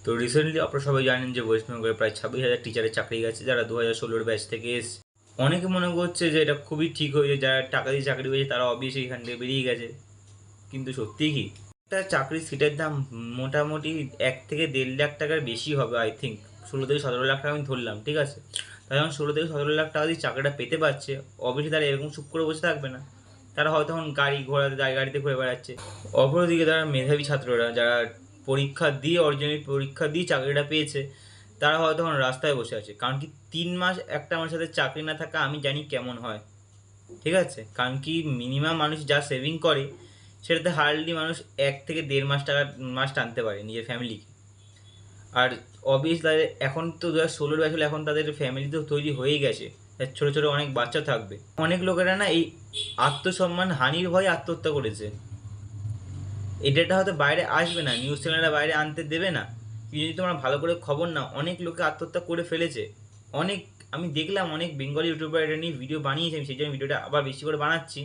তো রিসেন্টলি আপনারা সবাই জানেন যে ওয়েস্ট বেঙ্গলে প্রায় 26,000 টিচারের চাকরি গেছে, যারা 2016 ব্যাচ থেকে এসছে। অনেকে মনে করছে যে এটা খুবই ঠিক হয়েছে, যারা টাকা দিয়ে চাকরি পেয়েছে তারা অবভিয়াসলি এখান থেকে বেরিয়ে গেছে। কিন্তু সত্যি কি, একটা চাকরির সিটের দাম মোটামুটি 1 থেকে 1.5 লাখ টাকার বেশি হবে, আই থিঙ্ক 16 থেকে 17 লাখ টাকা আমি ধরলাম, ঠিক আছে। তাই যখন 16 থেকে 17 লাখ টাকা দিয়ে চাকরিটা পেতে পারছে, অবভিয়াসলি তারা এরকম চুপ করে বসে থাকবে না। তারা হয়তো তখন গাড়ি ঘোড়া গাড়িতে ঘুরে বেড়াচ্ছে। অপরদিকে তারা মেধাবী ছাত্ররা, যারা পরীক্ষা দিয়ে অরিজিনাল পরীক্ষা দিয়ে চাকরিটা পেয়েছে, তারা হয়তো তখন রাস্তায় বসে আছে। কারণ কি 3 মাস একটা আমার সাথে চাকরি না থাকা আমি জানি কেমন হয়, ঠিক আছে। কারণ কি মিনিমাম মানুষ যা সেভিং করে সেটাতে হার্ডলি মানুষ 1 থেকে 1.5 মাস টানতে পারে নিজের ফ্যামিলিকে। আর অবভিয়াস তাদের এখন তো 2016 ব্যাচ হলে এখন তাদের ফ্যামিলি তো তৈরি হয়েই গেছে, ছোটো ছোটো অনেক বাচ্চা থাকবে। অনেক লোকেরা না এই আত্মসম্মান হানির ভয়ে আত্মহত্যা করেছে। এই ডেটা হয়তো বাইরে আসবে না, নিউজ চ্যানেলরা বাইরে আনতে দেবে না, কিন্তু যদি তোমরা ভালো করে খবর নাও, অনেক লোকে আত্মহত্যা করে ফেলেছে। অনেক, আমি দেখলাম অনেক বেঙ্গলি ইউটিউবার এটা নিয়ে ভিডিও বানিয়েছে, আমি সেই জন্য ভিডিওটা আবার বেশি করে বানাচ্ছি।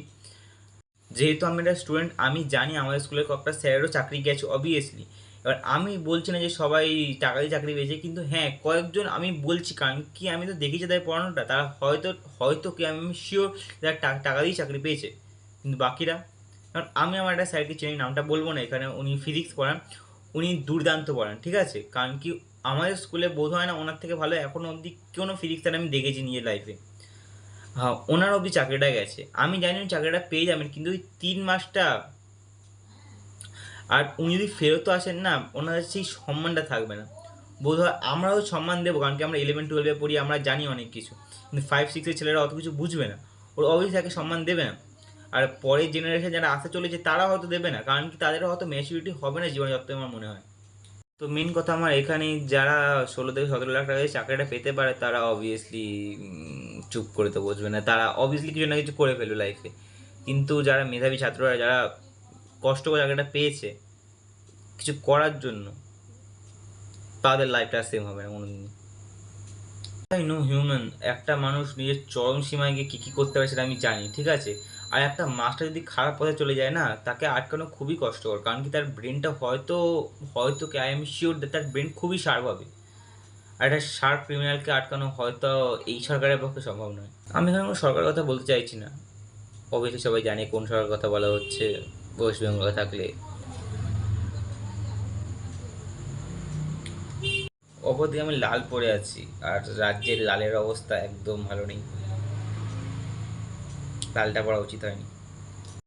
যেহেতু আমি একটা স্টুডেন্ট, আমি জানি আমাদের স্কুলের কয়েকটা স্যারেরও চাকরি গেছে অবভিয়াসলি। এবার আমি বলছি না যে সবাই টাকা দিয়ে চাকরি পেয়েছে, কিন্তু হ্যাঁ কয়েকজন আমি বলছি, কারণ কি আমি তো দেখেছি তাদের পড়ানোটা, তারা হয়তো হয়তো কি আমি শিওর যারা টাকা দিয়ে চাকরি পেয়েছে। কিন্তু বাকিরা, কারণ আমি আমার একটা স্যারকে চিনি, নামটা বলবো না এখানে, উনি ফিজিক্স পড়ান, উনি দুর্দান্ত পড়ান, ঠিক আছে। কারণ কি আমাদের স্কুলে বোধ হয় না ওনার থেকে ভালো এখনও অবধি কোনো ফিজিক্স স্যার আমি দেখেছি নিজের লাইফে। হ্যাঁ, ওনার অবধি চাকরিটা গেছে, আমি জানি উনি চাকরিটা পেয়ে যাবেন, কিন্তু ওই 3 মাসটা, আর উনি যদি ফেরতও আসেন না, ওনাদের সেই সম্মানটা থাকবে না। বোধ হয় আমরাও সম্মান দেবো, কারণ কি আমরা 11-12-এ পড়ি, আমরা জানি অনেক কিছু, কিন্তু 5-6-এর ছেলেরা অত কিছু বুঝবে না, ওর অবশ্যই তাকে সম্মান দেবে না। আর পরের জেনারেশন যারা আসতে চলেছে তারা হয়তো দেবে না, কারণ কি তাদেরও হয়তো ম্যাচুরিটি হবে না জীবনে, যত আমার মনে হয়। তো মেন কথা আমার এখানেই, যারা 16 থেকে 17 লাখ টাকা দিয়ে চাকরিটা পেতে পারে তারা অবভিয়াসলি চুপ করে তো বসবে না, তারা অবভিয়াসলি কিছু না কিছু করে ফেলবে লাইফে। কিন্তু যারা মেধাবী ছাত্ররা, যারা কষ্ট করে চাকরিটা পেয়েছে কিছু করার জন্য, তাদের লাইফটা সেম হবে না কোনোদিন। আই নো হিউম্যান, একটা মানুষ নিজের চরম সীমায় গিয়ে কী কী করতে পারে সেটা আমি জানি, ঠিক আছে। আর একটা মাস্টার যদি খারাপ পথে চলে যায় না, তাকে আটকানো খুবই কষ্টকর, কারণ কি তার ব্রেনটা হয়তো হয়তো কি আই এম শিওর তার ব্রেন খুবই শার্প হবে। আর একটা শার্প ক্রিমিনালকে আটকানো হয়তো এই সরকারের পক্ষে সম্ভব নয়। আমি এখানে কোনো সরকারের কথা বলতে চাইছি না, অবশ্যই সবাই জানে কোন সরকারের কথা বলা হচ্ছে ওয়েস্ট বেঙ্গলে থাকলে। অপরদিকে আমি লাল পরে আছি, আর রাজ্যের লালের অবস্থা একদম ভালো নেই, লালটা পড়া উচিত হয়নি।